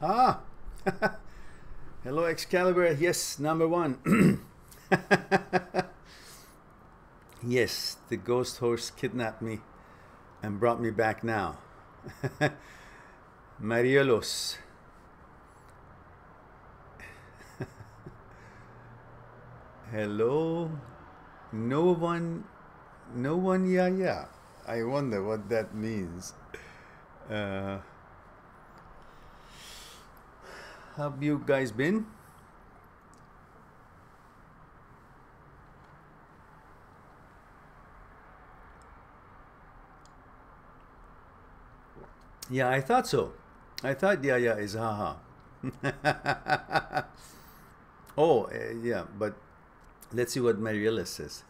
Ah, hello Excalibur. Yes, number one. Yes, the ghost horse kidnapped me and brought me back now. Marielos. Hello. No one. No one. Yeah, yeah. I wonder what that means. Uh, how have you guys been? Yeah, I thought so. I thought yeah, yeah is haha. Oh, yeah, but let's see what Mariella says.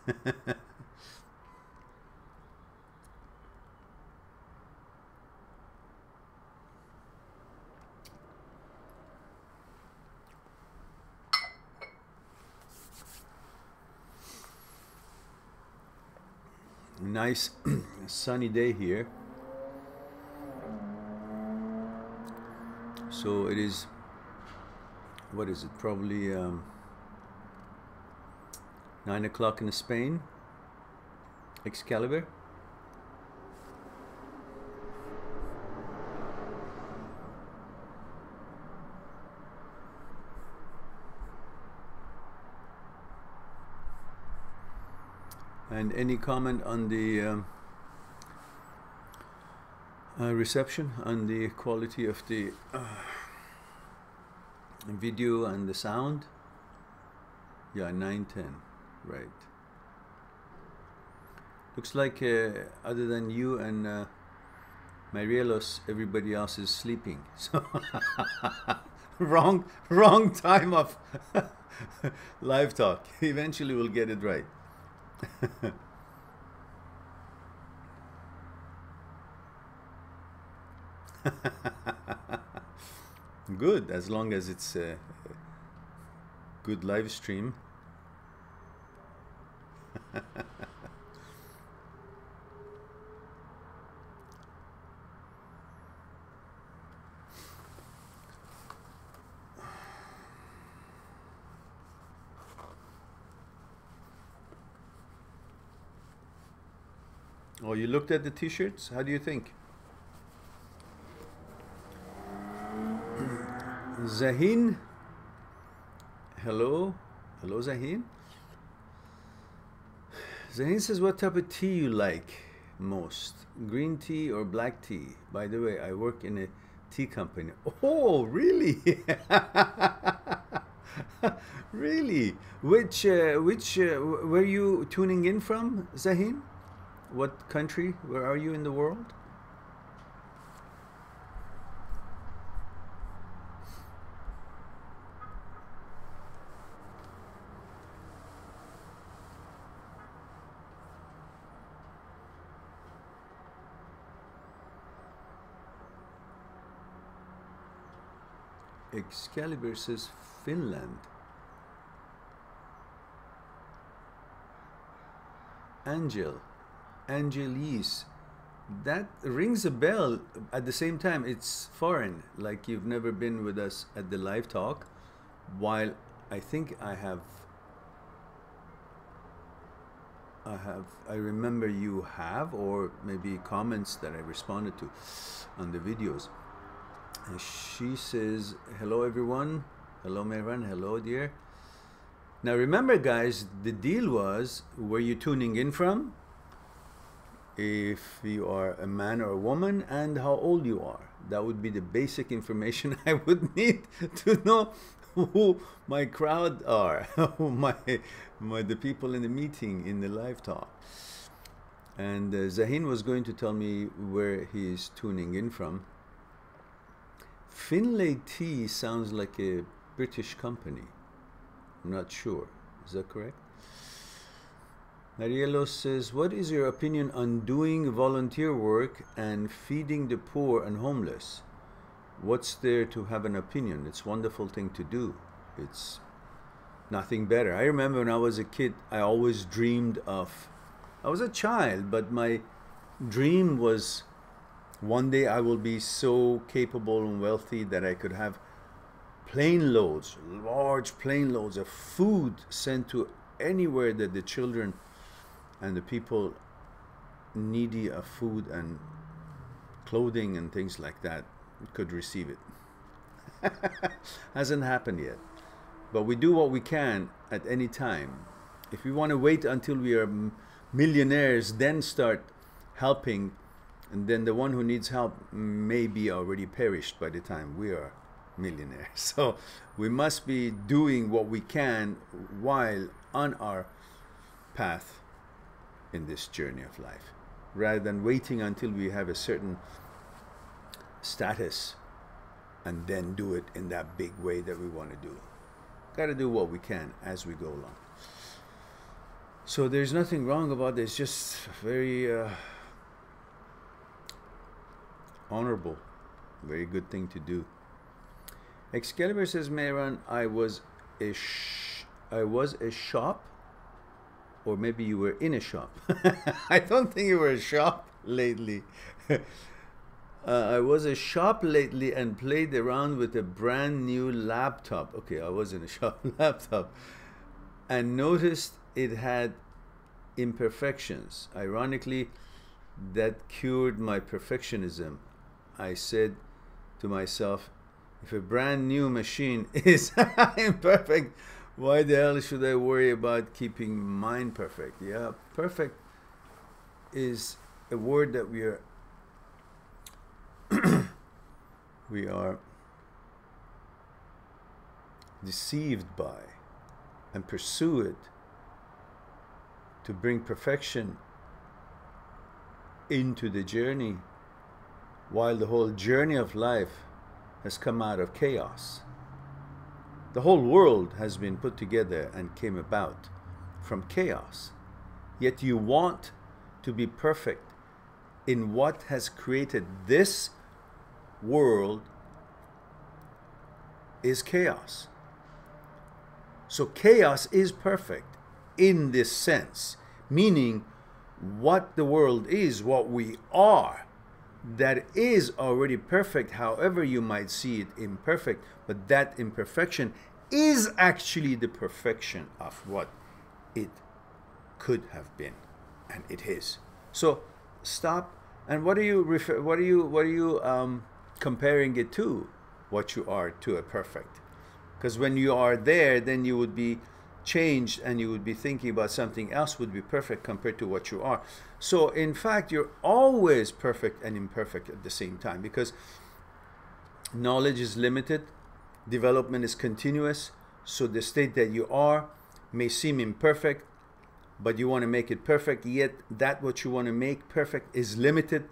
Nice sunny day here. So it is, what is it, probably 9 o'clock in Spain. Excalibur. And any comment on the reception, on the quality of the video and the sound? Yeah, 9:10, right. Looks like other than you and Marielos, everybody else is sleeping. So wrong time of live talk. Eventually we'll get it right. Good, as long as it's a good live stream. Oh, you looked at the t-shirts? How do you think? Zahin, hello, hello Zahin. Zahin says, what type of tea you like most, green tea or black tea? By the way, I work in a tea company. Oh, really? Really? Which where are you tuning in from, Zahin? What country? Where are you in the world? Excalibur says Finland. Angelise. That rings a bell. At the same time, it's foreign, like you've never been with us at the live talk. While I think I remember you have, or maybe comments that I responded to on the videos. And she says, hello everyone. Hello Mehran, hello dear. Now remember guys, the deal was, where you tuning in from, if you are a man or a woman, and how old you are. That would be the basic information I would need to know who my crowd are, the people in the meeting, in the live talk. And Zahin was going to tell me where he is tuning in from. Finlay Tea sounds like a British company. I'm not sure. Is that correct? Mariello says, what is your opinion on doing volunteer work and feeding the poor and homeless? What's there to have an opinion? It's a wonderful thing to do. It's nothing better. I remember when I was a kid, I always dreamed of, I was a child, but my dream was One day I will be so capable and wealthy that I could have plane loads, large plane loads of food sent to anywhere that the children and the people needy of food and clothing and things like that could receive it. Hasn't happened yet. But we do what we can at any time. If we want to wait until we are millionaires, then start helping, and then the one who needs help may be already perished by the time we are millionaires. So we must be doing what we can while on our path in this journey of life, rather than waiting until we have a certain status and then do it in that big way that we want to do. Got to do what we can as we go along. So there's nothing wrong about this, just very honorable, very good thing to do. Excalibur says, Mehran, I was a shop, or maybe you were in a shop. I don't think you were a shop lately. I was a shop lately and played around with a brand new laptop. Okay, I was in a shop laptop and noticed it had imperfections. Ironically, that cured my perfectionism. I said to myself, if a brand new machine is imperfect, why the hell should I worry about keeping mine perfect? Yeah, perfect is a word that we are deceived by and pursue it to bring perfection into the journey, while the whole journey of life has come out of chaos. The whole world has been put together and came about from chaos. Yet you want to be perfect in what has created this world is chaos. So chaos is perfect in this sense, meaning what the world is, what we are, that is already perfect. However you might see it imperfect, but that imperfection is actually the perfection of what it could have been, and it is. So stop. And what are you comparing it to? What you are to a perfect? Because when you are there, then you would be changed and you would be thinking about something else would be perfect compared to what you are. So in fact, you're always perfect and imperfect at the same time, because knowledge is limited, development is continuous. So the state that you are may seem imperfect, but you want to make it perfect, yet that what you want to make perfect is limited,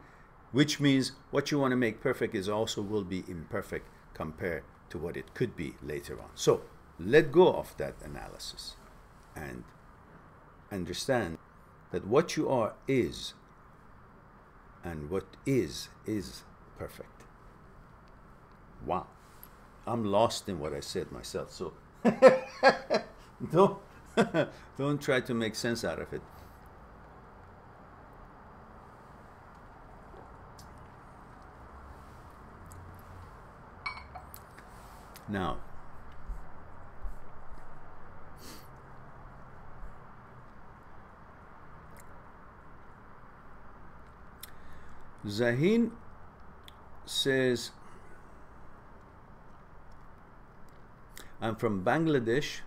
which means what you want to make perfect is also will be imperfect compared to what it could be later on. So let go of that analysis and understand that what you are is, and what is perfect. Wow. I'm lost in what I said myself, so don't try to make sense out of it. Now, Zahin says, I'm from Bangladesh.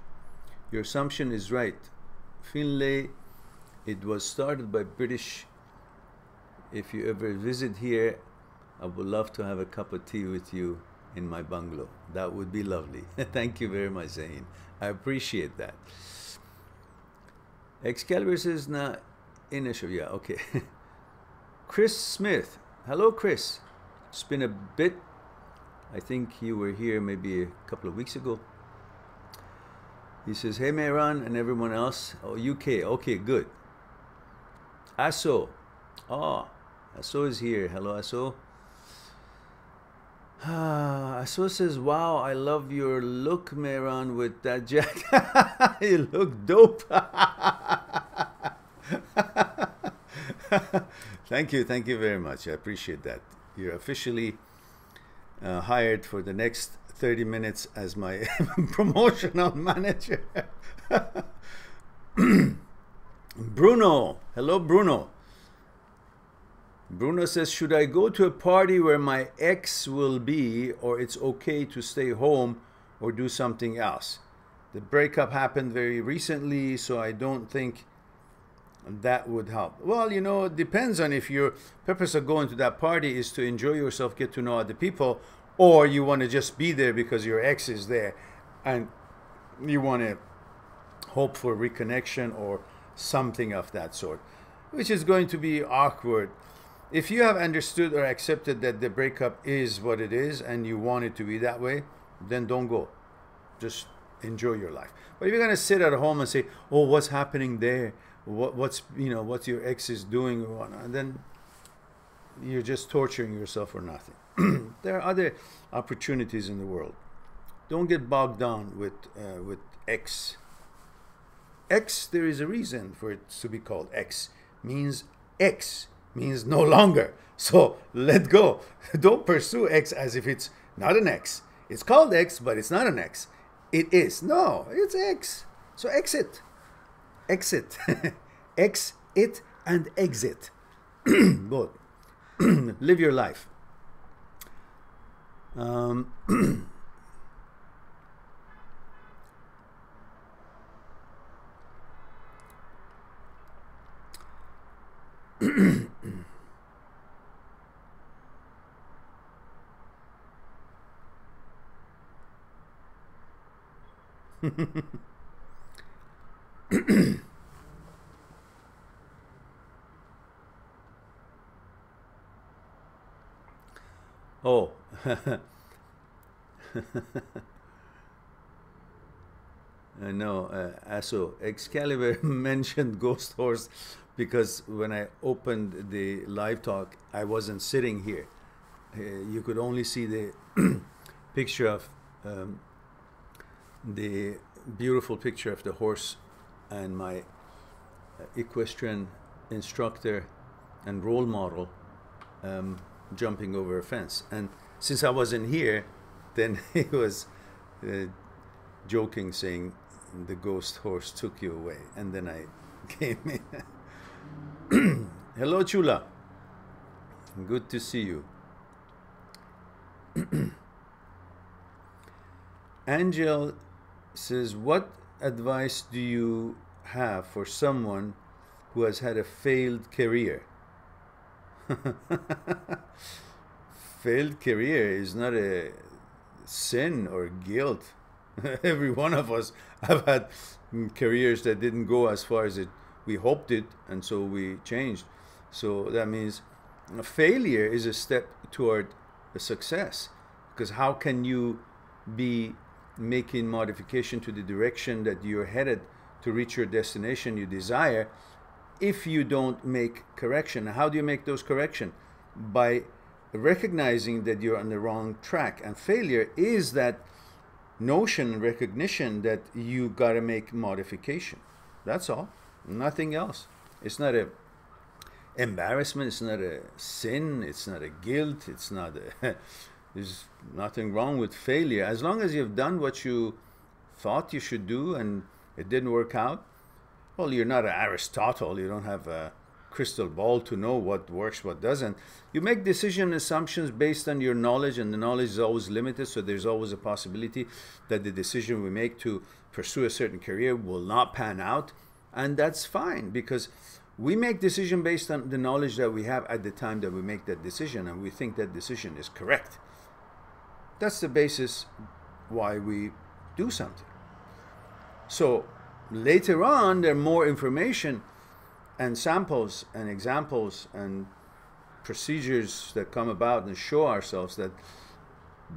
Your assumption is right. Finlay, it was started by British. If you ever visit here, I would love to have a cup of tea with you in my bungalow. That would be lovely. Thank you very much, Zain. I appreciate that. Excalibur says, na in a show. Yeah, okay. Chris Smith. Hello, Chris. It's been a bit. I think you were here maybe a couple of weeks ago. He says, hey, Mehran and everyone else. Oh, UK. Okay, good. Aso. Oh, Aso is here. Hello, Aso. Aso says, wow, I love your look, Mehran, with that jacket. You look dope. Thank you very much. I appreciate that. You're officially hired for the next 30 minutes as my promotional manager. Bruno, hello Bruno. Bruno says, should I go to a party where my ex will be, or it's okay to stay home or do something else? The breakup happened very recently, so I don't think that would help. Well, you know, it depends on if your purpose of going to that party is to enjoy yourself, get to know other people, or you want to just be there because your ex is there and you want to hope for reconnection or something of that sort, which is going to be awkward. If you have understood or accepted that the breakup is what it is and you want it to be that way, then don't go. Just enjoy your life. But if you're going to sit at home and say, oh, what's happening there? What's your ex is doing or whatnot, then you're just torturing yourself for nothing. There are other opportunities in the world. Don't get bogged down with X. X, there is a reason for it to be called X. X means no longer. So let go. Don't pursue X as if it's not an X. It's called X, but it's not an X. It is. No, it's X. So exit. Exit. X, it, and exit. Both. Live your life. Oh. No, so Excalibur mentioned Ghost Horse because when I opened the live talk, I wasn't sitting here. You could only see the picture of the beautiful picture of the horse and my equestrian instructor and role model jumping over a fence. And since I wasn't here, then he was joking, saying the ghost horse took you away. And then I came in. Hello, Chula. Good to see you. Angel says, what advice do you have for someone who has had a failed career? Failed career is not a sin or guilt. Every one of us have had careers that didn't go as far as we hoped it, and so we changed. So that means a failure is a step toward a success, because how can you be making modification to the direction that you're headed to reach your destination you desire if you don't make correction? How do you make those correction? By recognizing that you're on the wrong track. And failure is that notion and recognition that you got to make modification. That's all. Nothing else. It's not a embarrassment. It's not a sin. It's not a guilt. It's not a there's nothing wrong with failure. As long as you've done what you thought you should do and it didn't work out, well, you're not an Aristotle. You don't have a crystal ball to know what works, what doesn't. You make decision assumptions based on your knowledge, and the knowledge is always limited, so there's always a possibility that the decision we make to pursue a certain career will not pan out, and that's fine, because we make decision based on the knowledge that we have at the time that we make that decision, and we think that decision is correct. That's the basis why we do something. So later on, there are more information and samples and examples and procedures that come about and show ourselves that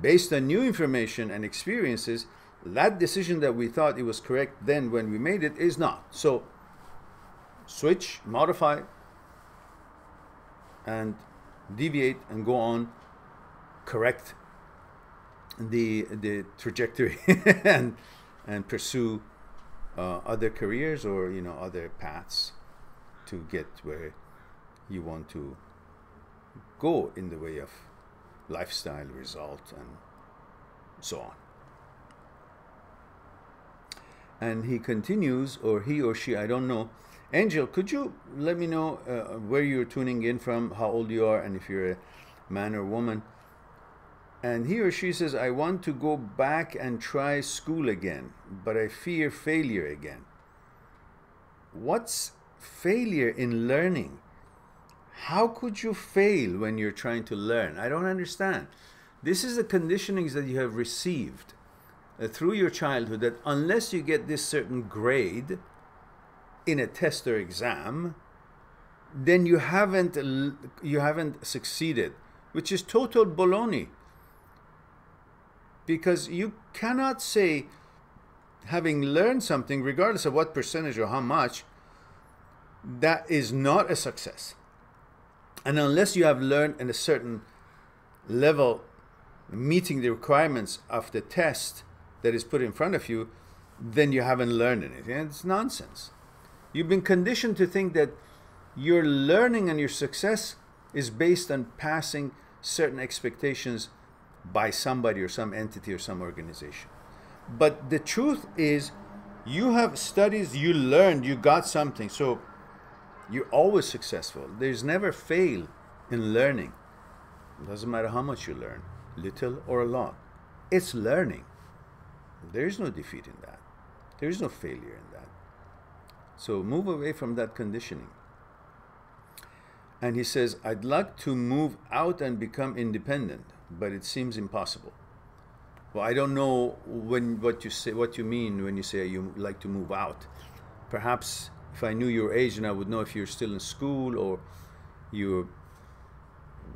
based on new information and experiences, that decision that we thought it was correct then when we made it is not. So switch, modify, and deviate and go on, correct the trajectory and pursue other careers or other paths to get where you want to go in the way of lifestyle, result, and so on. And he continues, or he or she, I don't know. Angel, could you let me know where you're tuning in from, how old you are, and if you're a man or woman? And he or she says, I want to go back and try school again, but I fear failure again. What's failure in learning? How could you fail when you're trying to learn? I don't understand. This is the conditionings that you have received through your childhood, that unless you get this certain grade in a test or exam, then you haven't succeeded, which is total baloney. Because you cannot say, having learned something, regardless of what percentage or how much, that is not a success. And unless you have learned in a certain level, meeting the requirements of the test that is put in front of you, then you haven't learned anything. And it's nonsense. You've been conditioned to think that your learning and your success is based on passing certain expectations by somebody or some entity or some organization. But the truth is, you have studies, you learned, you got something, so you're always successful. There's never fail in learning. It doesn't matter how much you learn, little or a lot. It's learning. There is no defeat in that. There is no failure in that. So move away from that conditioning. And he says, I'd like to move out and become independent, but it seems impossible. Well, I don't know what you mean when you say you like to move out. Perhaps if I knew your age, and I would know if you're still in school or you're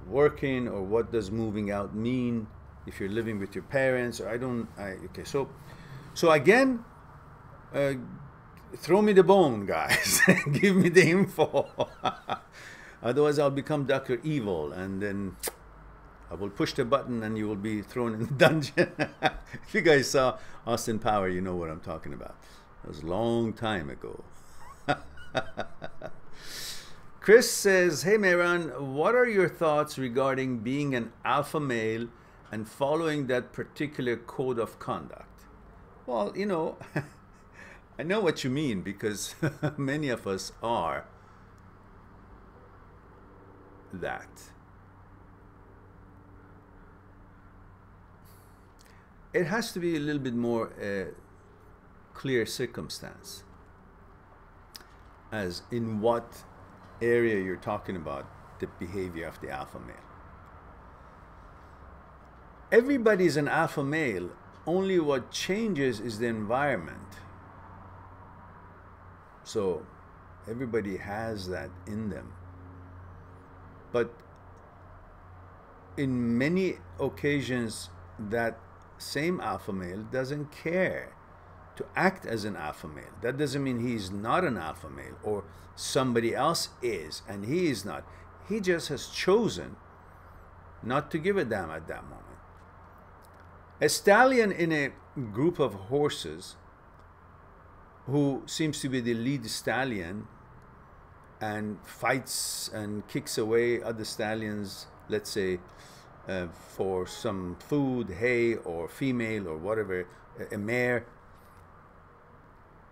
working, or what does moving out mean, if you're living with your parents, or okay, so again, throw me the bone, guys. Give me the info. Otherwise I'll become Dr. Evil, and then I will push the button and you will be thrown in the dungeon. If you guys saw Austin Power, you know what I'm talking about. It was a long time ago. Chris says, hey Mehran, what are your thoughts regarding being an alpha male and following that particular code of conduct? Well, you know, I know what you mean, because many of us are that. It has to be a little bit more clear circumstance as in what area you're talking about the behavior of the alpha male. Everybody's an alpha male, only what changes is the environment. So everybody has that in them. But in many occasions, that same alpha male doesn't care to act as an alpha male. That doesn't mean he's not an alpha male, or somebody else is and he is not. He just has chosen not to give a damn at that moment. A stallion in a group of horses who seems to be the lead stallion and fights and kicks away other stallions, let's say, for some food, hay, or female, or whatever, a mare,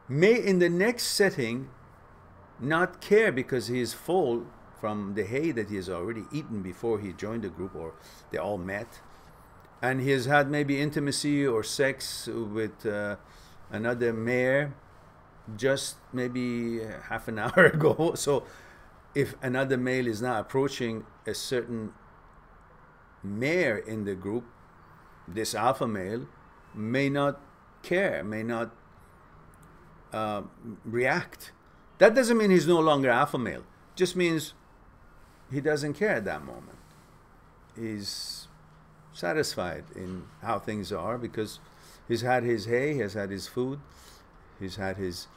may in the next setting not care because he is full from the hay that he has already eaten before he joined the group, or they all met, and he has had maybe intimacy or sex with another mare just maybe half an hour ago. So if another male is now approaching a certain mare in the group, this alpha male may not care, may not react. That doesn't mean he's no longer alpha male. Just means he doesn't care at that moment. He's satisfied in how things are because he's had his hay, he has had his food, he's had his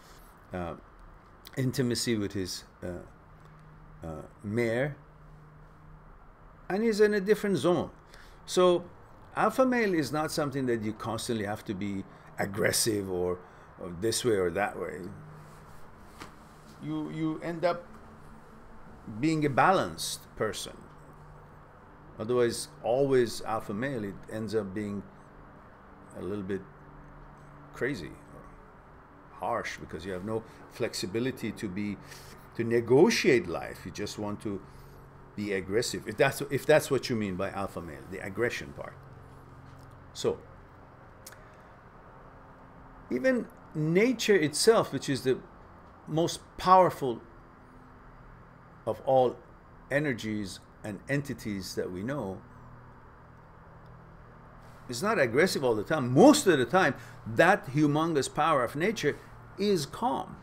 intimacy with his mare, and he's in a different zone. So alpha male is not something that you constantly have to be aggressive or this way or that way. You end up being a balanced person. Otherwise, always alpha male, it ends up being a little bit crazy or harsh, because you have no flexibility to negotiate life. You just want to be aggressive. If that's what you mean by alpha male, the aggression part. So even nature itself, which is the most powerful of all energies and entities that we know, is not aggressive all the time. Most of the time, that humongous power of nature is calm,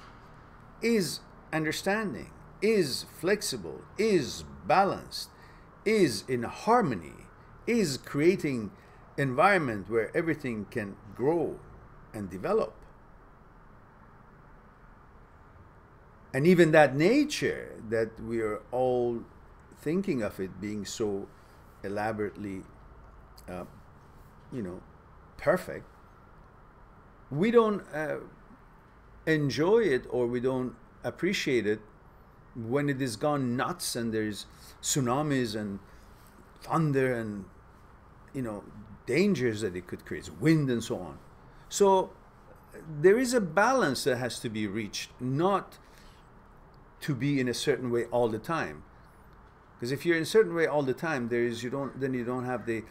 is understanding, is flexible, is balanced, is in harmony, is creating environment where everything can grow and develop. And even that nature that we are all thinking of it being so elaborately, perfect, we don't enjoy it, or we don't appreciate it when it is gone nuts and there's tsunamis and thunder and dangers that it could create, wind and so on. So there is a balance that has to be reached, not to be in a certain way all the time. Because if you're in a certain way all the time, you don't have the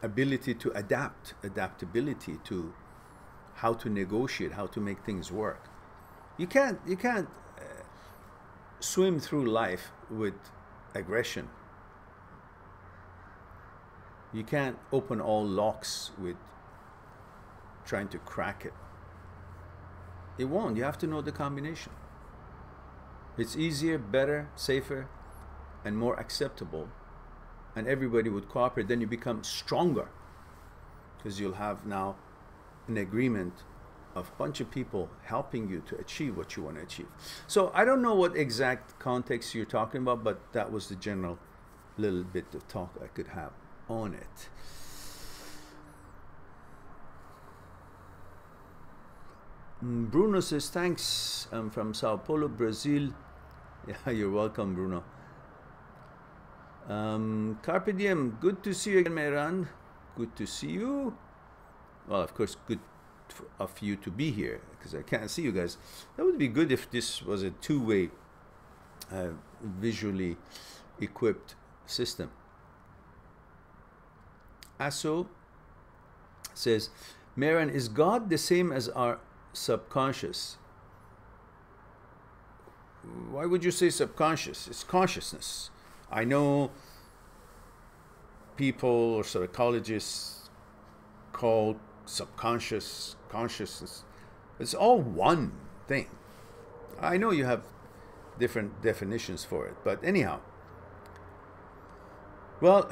ability to adaptability to how to negotiate, how to make things work. You can't swim through life with aggression. You can't open all locks with trying to crack it. It won't. You have to know the combination. It's easier, better, safer, and more acceptable, and everybody would cooperate. Then you become stronger, because you'll have now an agreement of a bunch of people helping you to achieve what you want to achieve. So I don't know what exact context you're talking about, but that was the general little bit of talk I could have on it. Bruno says, thanks. I'm from Sao Paulo, Brazil. Yeah, you're welcome, Bruno. Carpe diem, good to see you again, Mehran. Good to see you. Well, of course, good of you to be here, because I can't see you guys. That would be good if this was a two-way, visually equipped system. Aso says, Mehran, is God the same as our subconscious? Why would you say subconscious? It's consciousness. I know people or psychologists call subconscious consciousness. It's all one thing. I know you have different definitions for it, but anyhow. Well,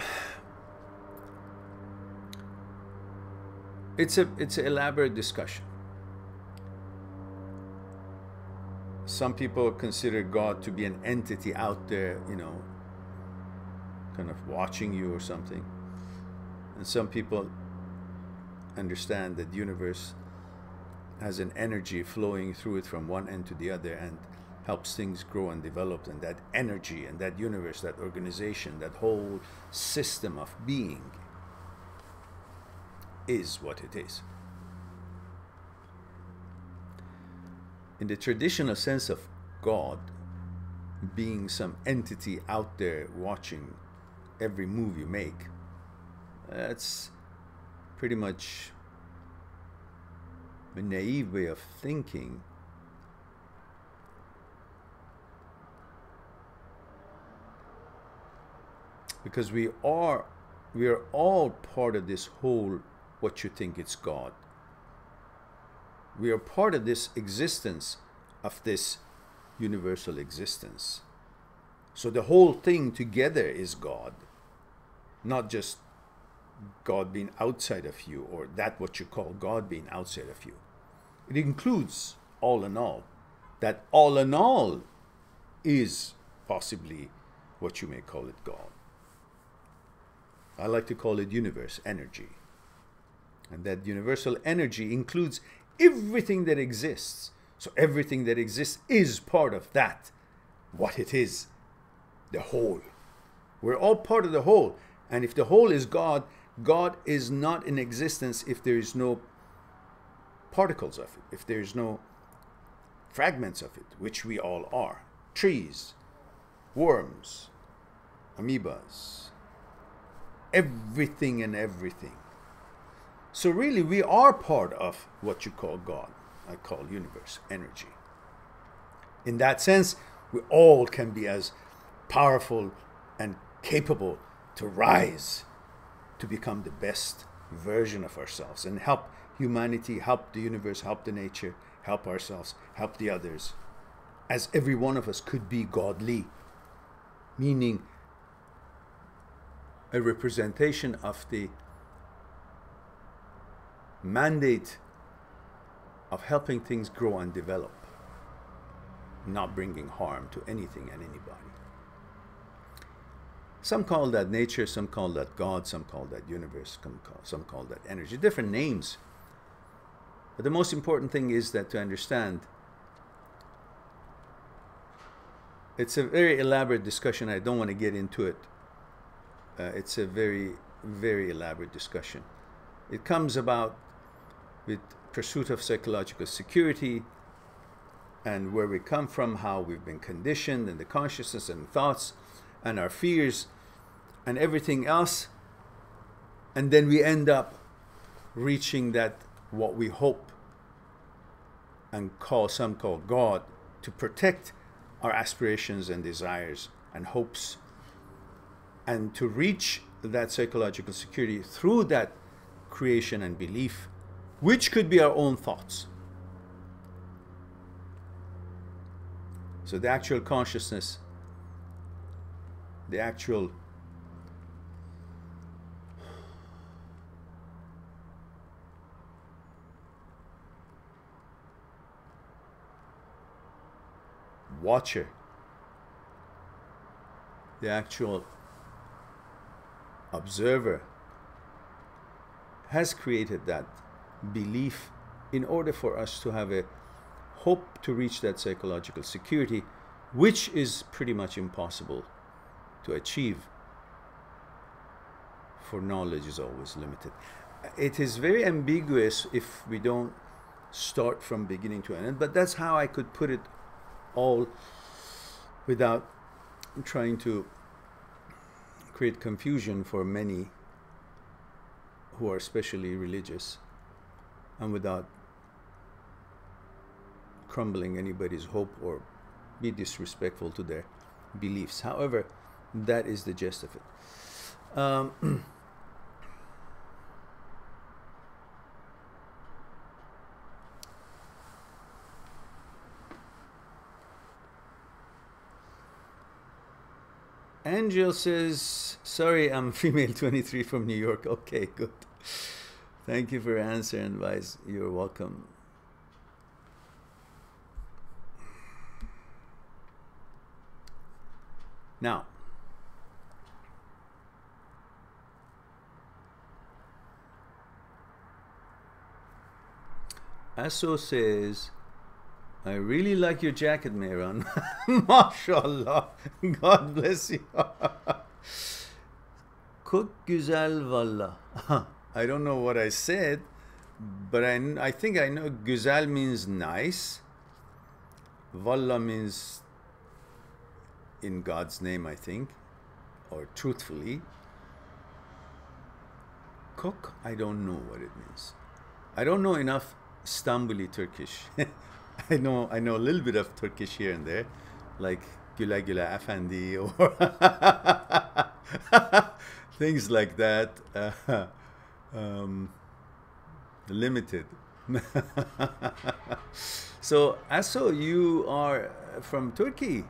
it's an elaborate discussion. Some people consider God to be an entity out there, kind of watching you or something. And some people understand that the universe has an energy flowing through it from one end to the other and helps things grow and develop. And that energy and that universe, that organization, that whole system of being is what it is. In the traditional sense of God being some entity out there watching every move you make, that's pretty much a naive way of thinking. Because we are all part of this whole, what you think it's God. We are part of this existence, of this universal existence. So the whole thing together is God, not just God being outside of you, or that what you call God being outside of you. It includes all in all. That all in all is possibly what you may call it God. I like to call it universe energy. And that universal energy includes everything that exists. So everything that exists is part of that what it is, the whole. We're all part of the whole. And if the whole is God, God is not in existence if there is no particles of it, if there is no fragments of it, which we all are. Trees, worms, amoebas, everything and everything. So really, we are part of what you call God, I call universe, energy. In that sense, we all can be as powerful and capable to rise, to become the best version of ourselves and help humanity, help the universe, help the nature, help ourselves, help the others. As every one of us could be godly, meaning a representation of the mandate of helping things grow and develop, not bringing harm to anything and anybody. Some call that nature, some call that God, some call that universe, some call that energy, different names. But the most important thing is that to understand, it's a very elaborate discussion. I don't want to get into it. It's a very, very elaborate discussion. It comes about with pursuit of psychological security and where we come from, how we've been conditioned, and the consciousness and thoughts and our fears and everything else. And then we end up reaching that, what we hope and some call God, to protect our aspirations and desires and hopes, and to reach that psychological security through that creation and belief, which could be our own thoughts. So the actual consciousness, the actual watcher, the actual observer, has created that belief in order for us to have a hope to reach that psychological security, which is pretty much impossible to achieve, for knowledge is always limited. It is very ambiguous if we don't start from beginning to end, but that's how I could put it all without trying to create confusion for many who are especially religious, and without crumbling anybody's hope or be disrespectful to their beliefs. However, that is the gist of it. Angel says, sorry, I'm female 23 from New York. Okay, good. Thank you for your answer and advice. You're welcome. Now, Aso says, I really like your jacket, Mehran. MashaAllah. God bless you. Çok güzel valla. I don't know what I said, but I think I know güzel means nice. Valla means in God's name, I think, or truthfully. Kok, I don't know what it means. I don't know enough Istanbuli Turkish. I know a little bit of Turkish here and there, like Güle Güle Efendi or things like that. Limited. So, Aso, you are from Turkey.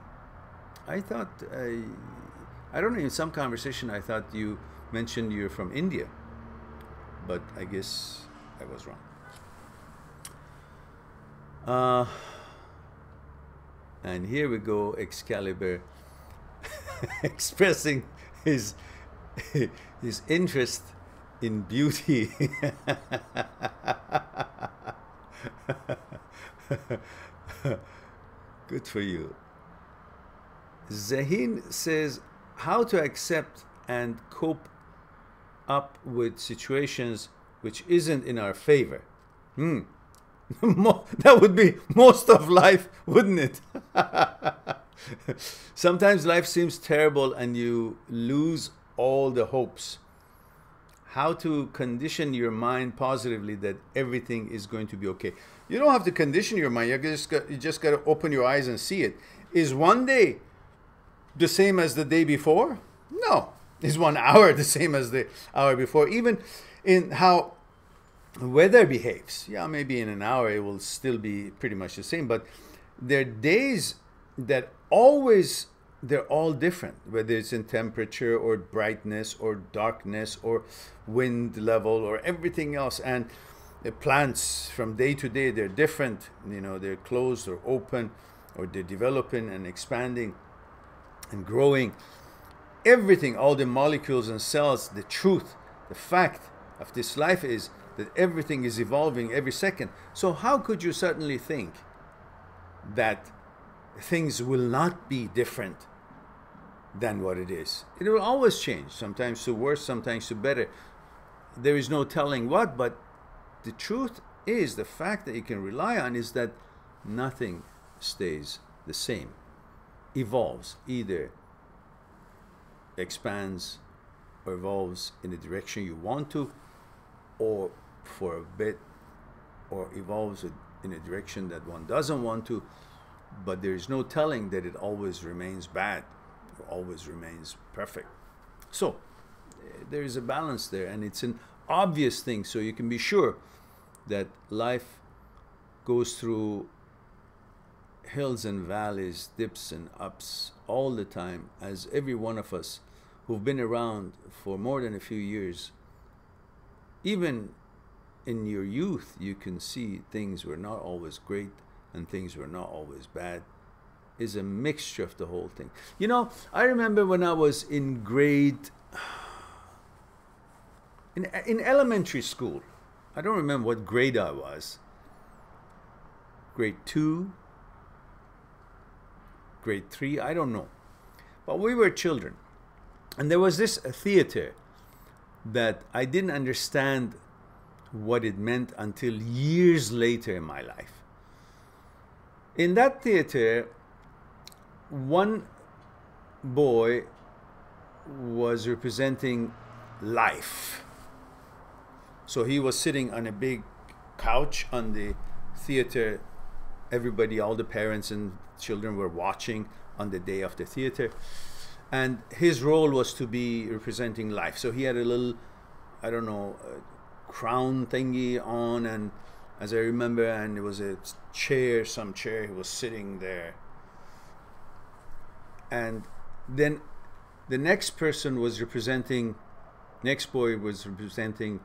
I thought, I don't know, in some conversation I thought you mentioned you're from India, but I guess I was wrong. And here we go, Excalibur expressing his interest in beauty. Good for you. Zahin says, how to accept and cope up with situations which isn't in our favor. That would be most of life, wouldn't it? Sometimes life seems terrible and you lose all the hopes. How to condition your mind positively that everything is going to be okay. You don't have to condition your mind. You just got to open your eyes and see it. Is one day the same as the day before? No. Is 1 hour the same as the hour before? Even in how weather behaves. Yeah, maybe in an hour it will still be pretty much the same. But there are days that always, they're all different, whether it's in temperature or brightness or darkness or wind level or everything else. And the plants from day to day, they're different. You know, they're closed or open, or they're developing and expanding and growing. Everything, all the molecules and cells, the truth, the fact of this life is that everything is evolving every second. So how could you certainly think that things will not be different than what it is? It will always change, sometimes to worse, sometimes to better. There is no telling what, but the truth is, the fact that you can rely on is that nothing stays the same. Evolves, either expands or evolves in the direction you want to, or for a bit, or evolves in a direction that one doesn't want to. But there is no telling that it always remains bad or always remains perfect. So there is a balance there, and it's an obvious thing, so you can be sure that life goes through hills and valleys, dips and ups all the time, as every one of us who've been around for more than a few years, even in your youth, you can see things were not always great and things were not always bad. Is a mixture of the whole thing. You know, I remember when I was in in elementary school, I don't remember what grade I was, grade 2, grade 3, I don't know. But we were children. And there was this theater that I didn't understand what it meant until years later in my life. In that theater, one boy was representing life. So he was sitting on a big couch on the theater. Everybody, all the parents and children were watching on the day of the theater. And his role was to be representing life. So he had a little, I don't know, crown thingy on, and as I remember, and there was a chair, some chair, he was sitting there. And then the next person was representing, next boy was representing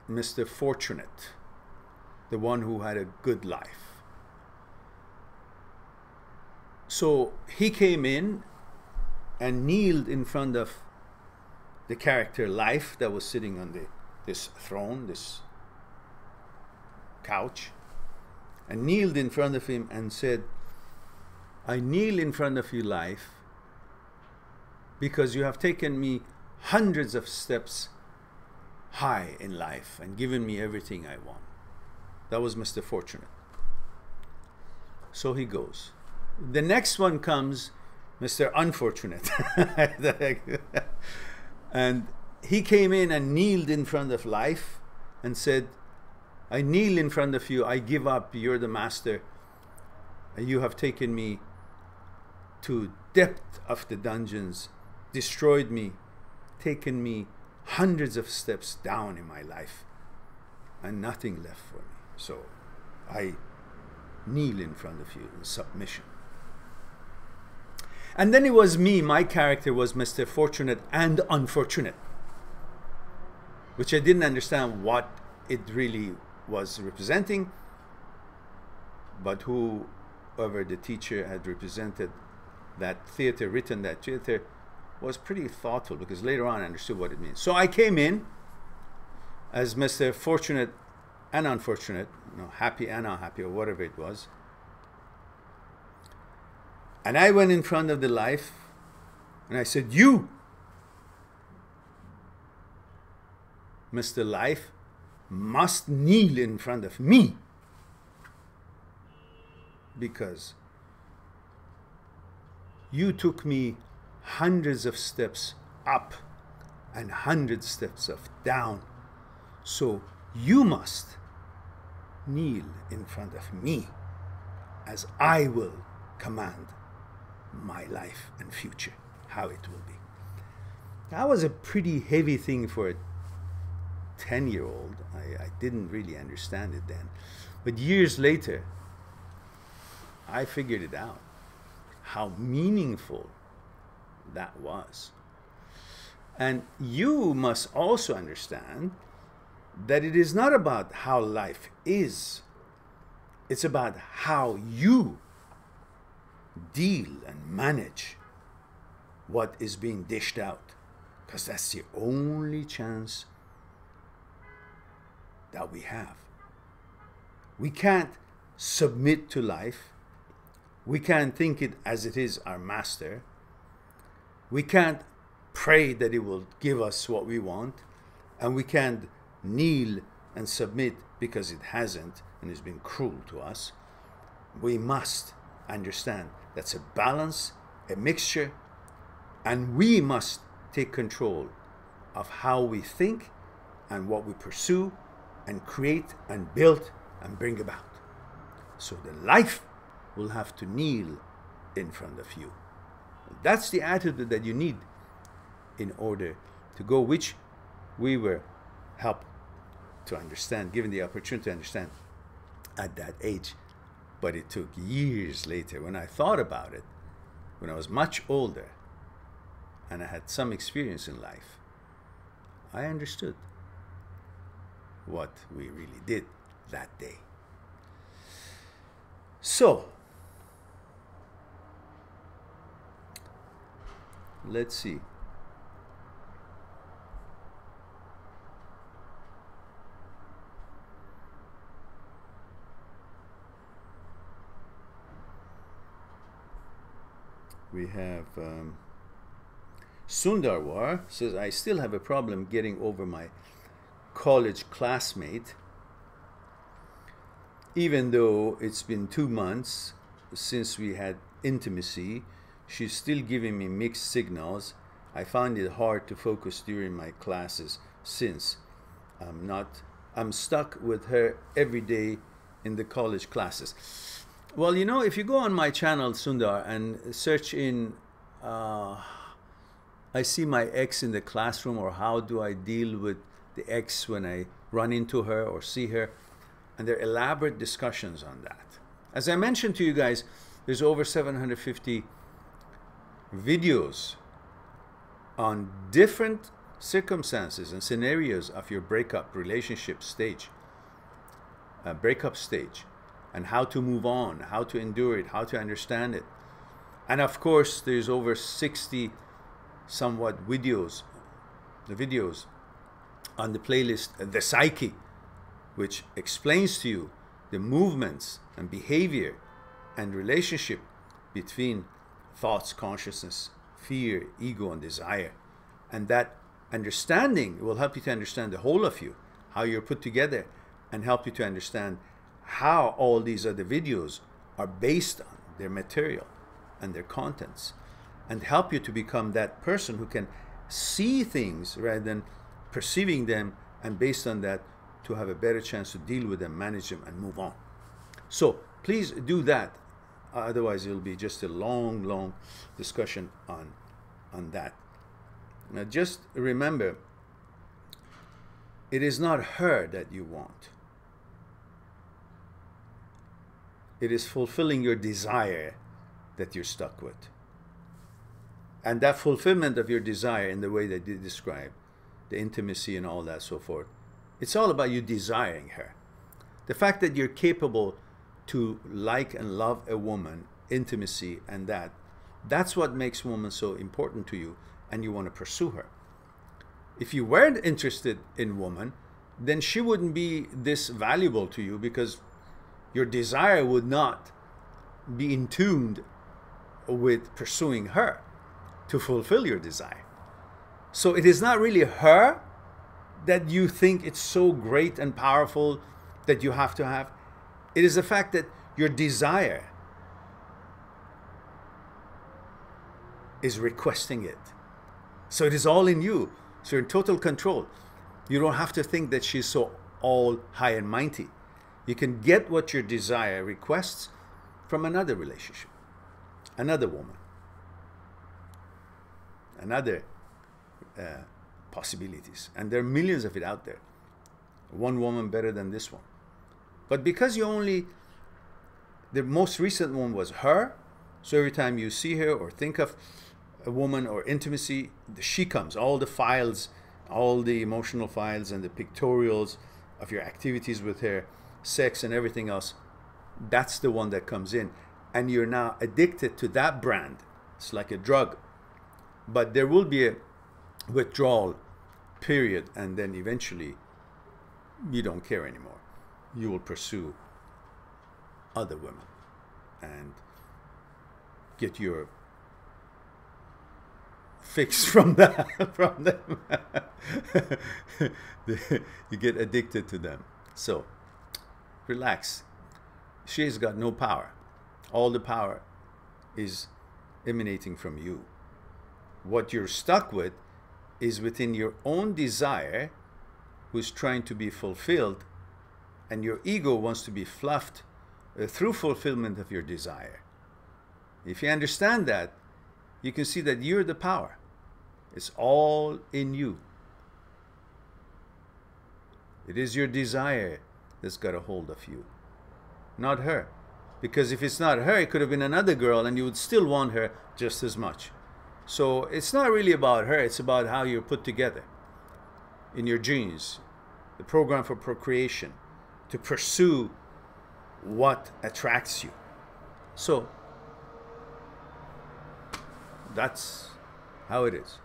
Mr. Fortunate, the one who had a good life. So he came in and kneeled in front of the character Life that was sitting on this throne, this couch, and kneeled in front of him and said, I kneel in front of you, Life, because you have taken me hundreds of steps high in life and given me everything I want. That was Mr. Fortunate. So he goes. The next one comes Mr. Unfortunate. And he came in and kneeled in front of Life and said, I kneel in front of you, I give up, you're the master. You have taken me to depth of the dungeons, destroyed me, taken me hundreds of steps down in my life, and nothing left for me. So I kneel in front of you in submission. And then it was me, my character was Mr. Fortunate and Unfortunate, which I didn't understand what it really was representing, but whoever the teacher had represented that theater, written that theater, was pretty thoughtful, because later on I understood what it means. So I came in as Mr. Fortunate and Unfortunate, you know, happy and unhappy, or whatever it was, And I went in front of the life and I said, you, Mr. Life, must kneel in front of me, because you took me hundreds of steps up and hundreds steps of down. So you must kneel in front of me, as I will command my life and future, how it will be. That was a pretty heavy thing for a 10-year-old. I didn't really understand it then. But years later, I figured it out, how meaningful that was. And you must also understand that it is not about how life is. It's about how you deal and manage what is being dished out, because that's the only chance that we have. We can't submit to life. We can't think it as it is our master. We can't pray that it will give us what we want, and we can't kneel and submit because it hasn't and has been cruel to us. We must understand that's a balance, a mixture, and we must take control of how we think and what we pursue and create and build and bring about. So the life will have to kneel in front of you. That's the attitude that you need in order to go, which we were helped to understand, given the opportunity to understand at that age. But it took years later, when I thought about it, when I was much older and I had some experience in life, I understood what we really did that day. So, let's see. We have Sundarwar says, I still have a problem getting over my college classmate. Even though it's been 2 months since we had intimacy, she's still giving me mixed signals. I find it hard to focus during my classes since I'm stuck with her every day in the college classes. Well, you know, if you go on my channel, Sundar, and search in I see my ex in the classroom, or how do I deal with the ex when I run into her or see her, and there are elaborate discussions on that. As I mentioned to you guys, there's over 750 videos on different circumstances and scenarios of your breakup relationship stage, breakup stage, and how to move on, how to endure it, how to understand it. And of course, there's over 60 somewhat videos, the videos on the playlist, the Psyche, which explains to you the movements and behavior and relationship between thoughts, consciousness, fear, ego, and desire. And that understanding will help you to understand the whole of you, how you're put together, and help you to understand how all these other videos are based on their material and their contents, and help you to become that person who can see things rather than perceiving them, and based on that to have a better chance to deal with them, manage them, and move on. So please do that. Otherwise, it'll be just a long discussion on that. Now, just remember, it is not her that you want. It is fulfilling your desire that you're stuck with. And that fulfillment of your desire in the way that you describe, the intimacy and all that so forth, it's all about you desiring her. The fact that you're capable to like and love a woman, intimacy and that's what makes woman so important to you, and you want to pursue her. If you weren't interested in woman, then she wouldn't be this valuable to you, because your desire would not be in tuned with pursuing her to fulfill your desire. So it is not really her that you think it's so great and powerful that you have to have. It is the fact that your desire is requesting it. So it is all in you. So you're in total control. You don't have to think that she's so all high and mighty. You can get what your desire requests from another relationship, another woman, another possibilities. And there are millions of it out there. One woman better than this one. But because you only, the most recent one was her, so every time you see her or think of a woman or intimacy, she comes, all the files, all the emotional files and the pictorials of your activities with her, sex and everything else, that's the one that comes in. And you're now addicted to that brand. It's like a drug. But there will be a withdrawal period, and then eventually you don't care anymore. You will pursue other women and get your fix from that, from them. You get addicted to them. So relax. She's got no power. All the power is emanating from you. What you're stuck with is within your own desire, who's trying to be fulfilled, and your ego wants to be fluffed through fulfillment of your desire. If you understand that, you can see that you're the power. It's all in you. It is your desire that's got a hold of you, not her. Because if it's not her, it could have been another girl, and you would still want her just as much. So it's not really about her, it's about how you're put together in your genes, the program for procreation, to pursue what attracts you. So that's how it is.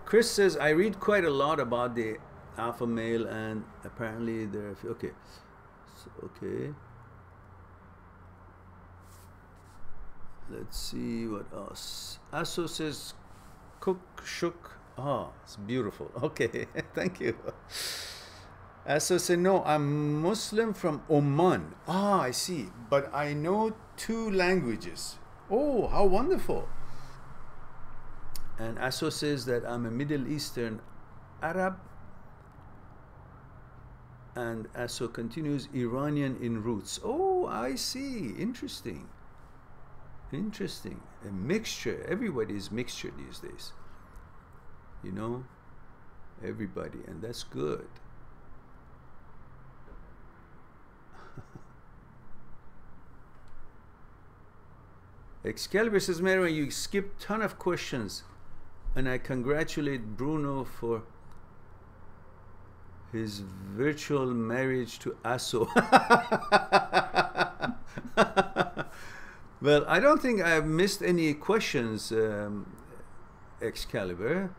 Chris says, I read quite a lot about the alpha male, and apparently they're okay. So, okay. Let's see what else. Aso says, cook shook. Oh, it's beautiful. Okay, thank you. Aso said, no, I'm Muslim from Oman. Ah, I see. But I know 2 languages. Oh, how wonderful. And Aso says that I'm a Middle Eastern Arab. And Aso continues, Iranian in roots. Oh, I see. Interesting. Interesting. A mixture. Everybody is mixture these days. You know? Everybody. And that's good. Excalibur says, Mehran, you skipped a ton of questions. And I congratulate Bruno for his virtual marriage to Aso. Well, I don't think I've missed any questions, Excalibur.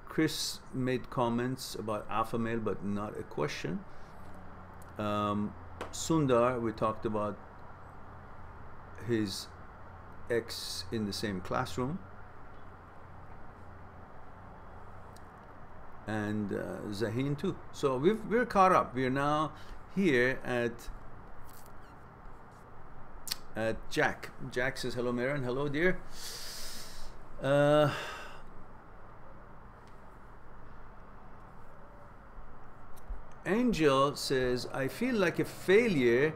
Chris made comments about alpha male, but not a question. Sundar, we talked about his ex in the same classroom. And Zahin too. So we're caught up. We're now here at Jack. Jack says, hello, Mehran. Hello, dear. Angel says, I feel like a failure,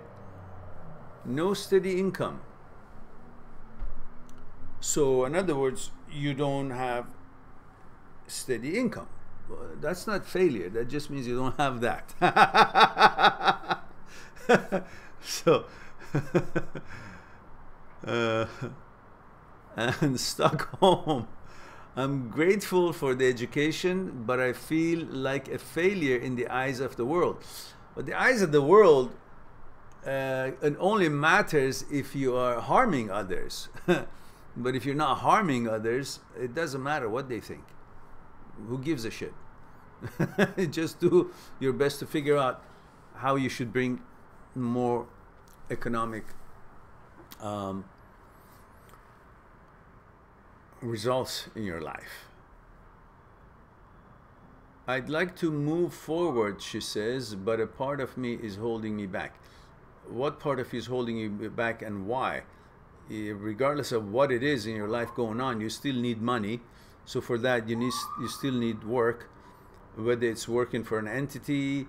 no steady income. So in other words, you don't have steady income. Well, that's not failure. That just means you don't have that. So and Stockholm, I'm grateful for the education, but I feel like a failure in the eyes of the world. But the eyes of the world it only matters if you are harming others. But if you're not harming others, it doesn't matter what they think. Who gives a shit? Just do your best to figure out how you should bring more economic results in your life. I'd like to move forward, she says, but a part of me is holding me back. What part of you is holding you back, and why? Regardless of what it is in your life going on, you still need money. So for that, you still need work, whether it's working for an entity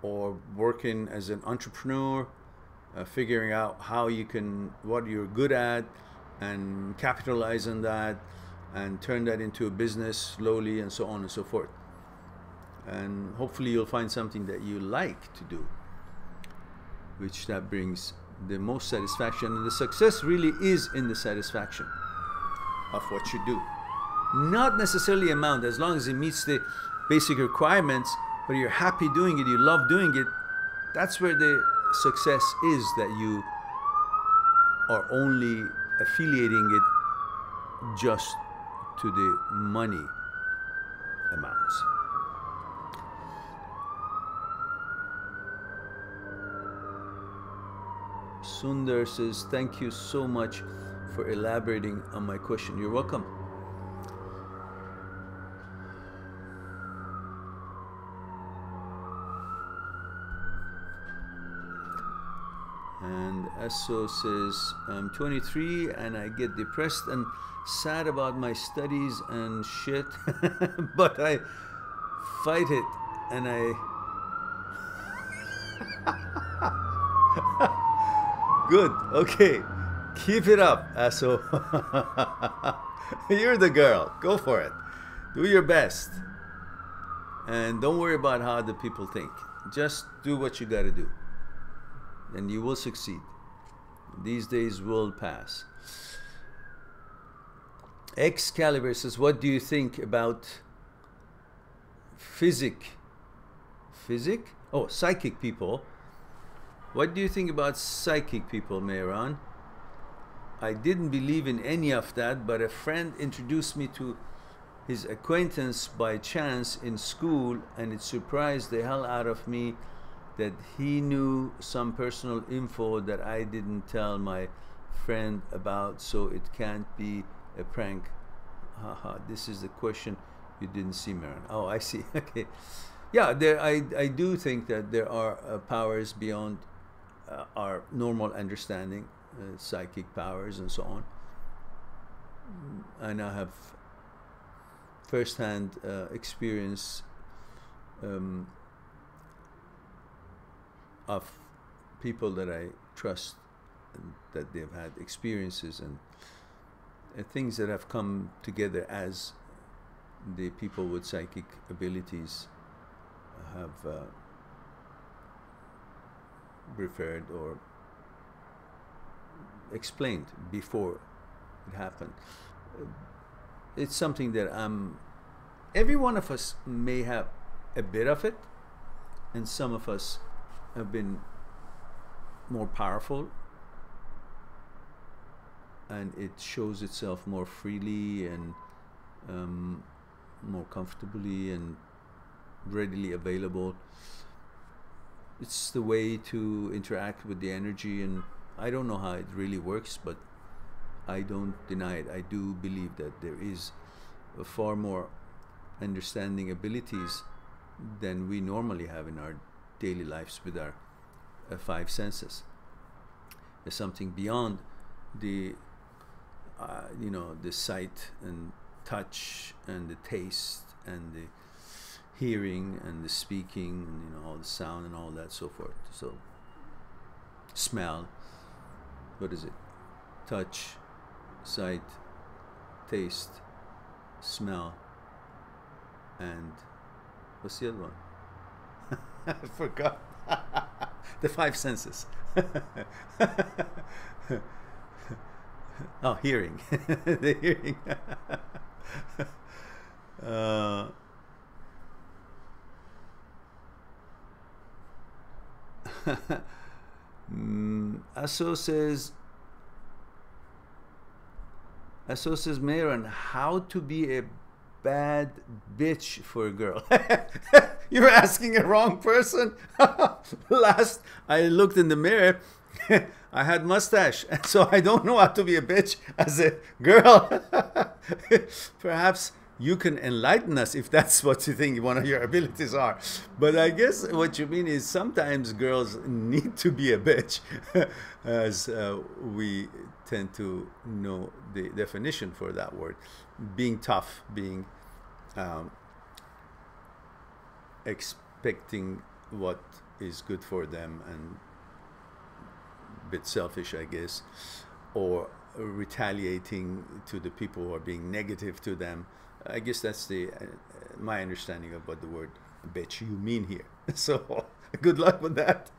or working as an entrepreneur, figuring out how you can, what you're good at, and capitalize on that and turn that into a business slowly, and so on and so forth. And hopefully you'll find something that you like to do, which that brings the most satisfaction. And the success really is in the satisfaction of what you do. Not necessarily amount, as long as it meets the basic requirements, but you're happy doing it, you love doing it. That's where the success is, that you are only affiliating it just to the money amounts. Sundar says, thank you so much for elaborating on my question. You're welcome. And Asso says, I'm 23 and I get depressed and sad about my studies and shit, but I fight it and Good, okay, keep it up, Asso. You're the girl, go for it. Do your best. And don't worry about how the people think. Just do what you gotta do, and you will succeed. These days will pass. Excalibur says, what do you think about psychic people? What do you think about psychic people, Mehran? I didn't believe in any of that, but a friend introduced me to his acquaintance by chance in school, and it surprised the hell out of me that he knew some personal info that I didn't tell my friend about, so it can't be a prank. Haha, this is the question you didn't see, Mehran. Oh, I see. Okay. Yeah, I do think that there are powers beyond our normal understanding, psychic powers and so on. And I have first-hand experience of people that I trust, and that they've had experiences and things that have come together as the people with psychic abilities have referred or explained before it happened. It's something that every one of us may have a bit of it, and some of us have been more powerful, and it shows itself more freely and more comfortably and readily available. It's the way to interact with the energy, and I don't know how it really works, but I don't deny it. I do believe that there is a far more understanding abilities than we normally have in our daily lives with our five senses. There's something beyond the the sight and touch and the taste and the hearing and the speaking and all the sound and all that, so forth. So smell, what is it? Touch, sight, taste, smell, and what's the other one? I forgot. The five senses. Oh, hearing. The hearing. Asso says, Mehran, how to be a bad bitch for a girl? You're asking a wrong person. Last I looked in the mirror, I had mustache, so I don't know how to be a bitch as a girl. Perhaps you can enlighten us if that's what you think one of your abilities are. But I guess what you mean is sometimes girls need to be a bitch, as we tend to know the definition for that word. Being tough, being expecting what is good for them, and a bit selfish, I guess, or retaliating to the people who are being negative to them. I guess that's the my understanding of what the word bitch you mean here. So good luck with that.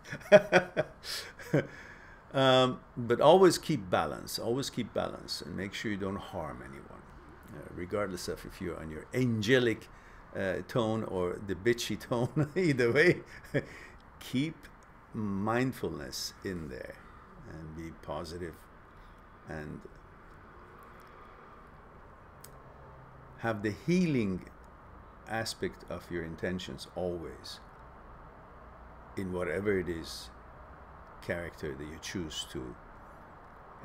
But always keep balance, and make sure you don't harm anyone, regardless of if you're on your angelic tone or the bitchy tone. Either way, keep mindfulness in there and be positive and have the healing aspect of your intentions always in whatever it is character that you choose to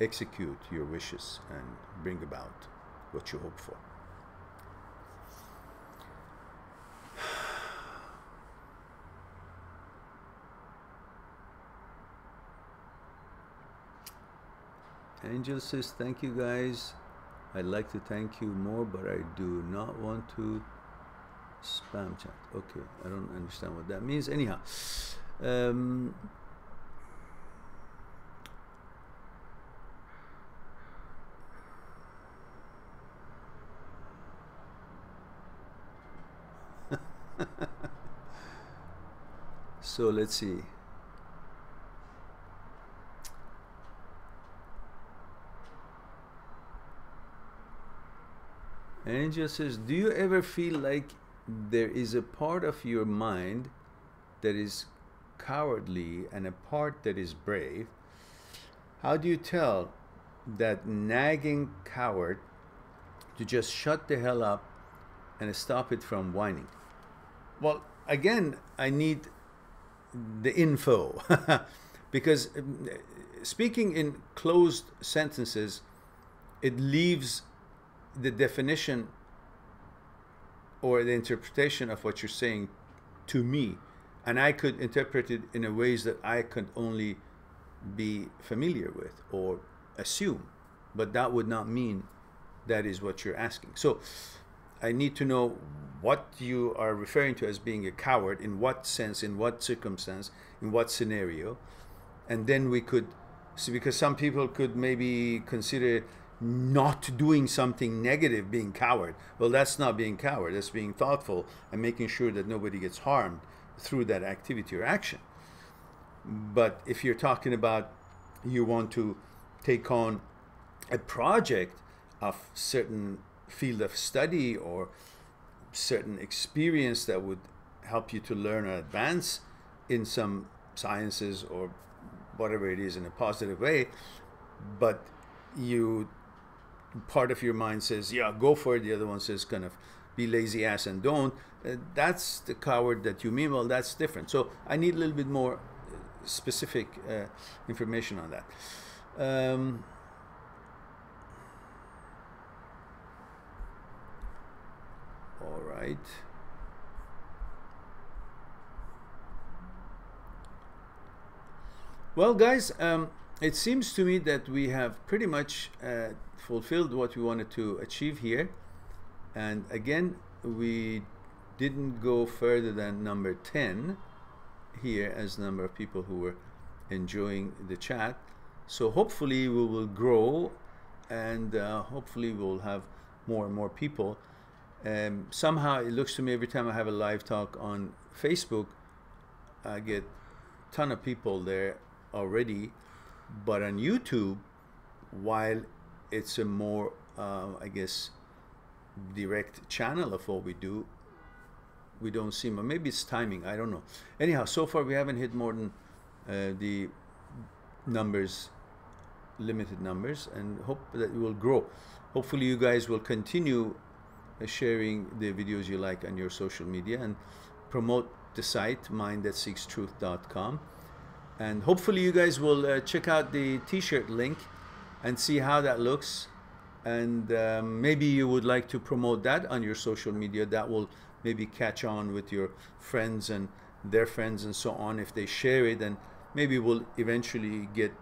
execute your wishes and bring about what you hope for. Angel says, thank you guys. I'd like to thank you more, but I do not want to spam chat. Okay, I don't understand what that means. Anyhow, so let's see. Angel says, do you ever feel like there is a part of your mind that is cowardly and a part that is brave? How do you tell that nagging coward to just shut the hell up and stop it from whining? Well, again, I need the info because speaking in closed sentences, it leaves the definition or the interpretation of what you're saying to me, and I could interpret it in a ways that I could only be familiar with or assume, but that would not mean that is what you're asking. So I need to know what you are referring to as being a coward, in what sense, in what circumstance, in what scenario, and then we could see, because some people could maybe consider not doing something negative being coward. Well, that's not being coward, that's being thoughtful and making sure that nobody gets harmed through that activity or action. But if you're talking about you want to take on a project of certain field of study or certain experience that would help you to learn or advance in some sciences or whatever it is in a positive way, but you part of your mind says, yeah, go for it. The other one says, kind of, be lazy ass and don't. That's the coward that you mean. Well, that's different. So I need a little bit more specific information on that. All right. Well, guys, it seems to me that we have pretty much fulfilled what we wanted to achieve here, and again we didn't go further than number 10 here as number of people who were enjoying the chat. So hopefully we will grow, and hopefully we'll have more and more people. Somehow it looks to me every time I have a live talk on Facebook, I get a ton of people there already, but on YouTube, while it's a more I guess direct channel of what we do, we don't seem, or maybe it's timing, I don't know. Anyhow, so far we haven't hit more than the numbers, limited numbers, and hope that it will grow. Hopefully you guys will continue sharing the videos you like on your social media, and promote the site mindthatseekstruth.com. And hopefully you guys will check out the t-shirt link and see how that looks. And maybe you would like to promote that on your social media. That will maybe catch on with your friends and their friends and so on. If they share it, and maybe we'll eventually get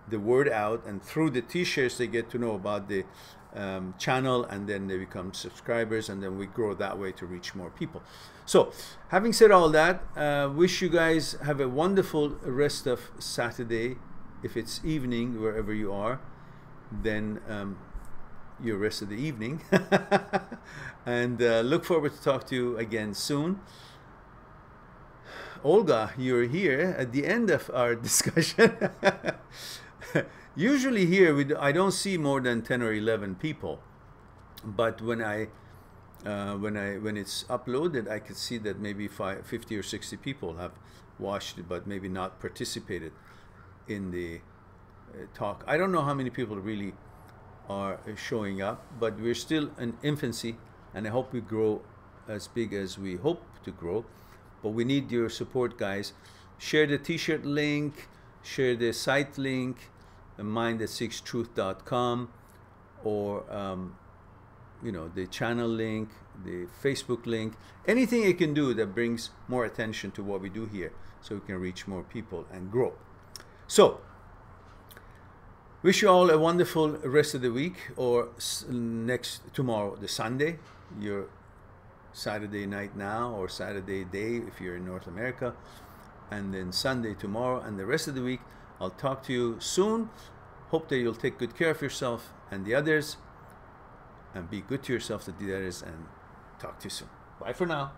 the word out, and through the t-shirts they get to know about the channel, and then they become subscribers, and then we grow that way to reach more people. So having said all that, wish you guys have a wonderful rest of Saturday. If it's evening wherever you are, then your rest of the evening. And look forward to talk to you again soon. Olga, you're here at the end of our discussion. Usually here I don't see more than 10 or 11 people, but when it's uploaded, I could see that maybe 50 or 60 people have watched it, but maybe not participated in the talk. I don't know how many people really are showing up, but we're still in infancy, and I hope we grow as big as we hope to grow. But we need your support, guys. Share the t-shirt link, share the site link, mindthatseekstruth.com, or you know, the channel link, the Facebook link, anything you can do that brings more attention to what we do here, so we can reach more people and grow. So wish you all a wonderful rest of the week, or tomorrow, the Sunday, your Saturday night now, or Saturday day if you're in North America, and then Sunday tomorrow, and the rest of the week. I'll talk to you soon. Hope that you'll take good care of yourself and the others, and be good to yourself and the others, and talk to you soon. Bye for now.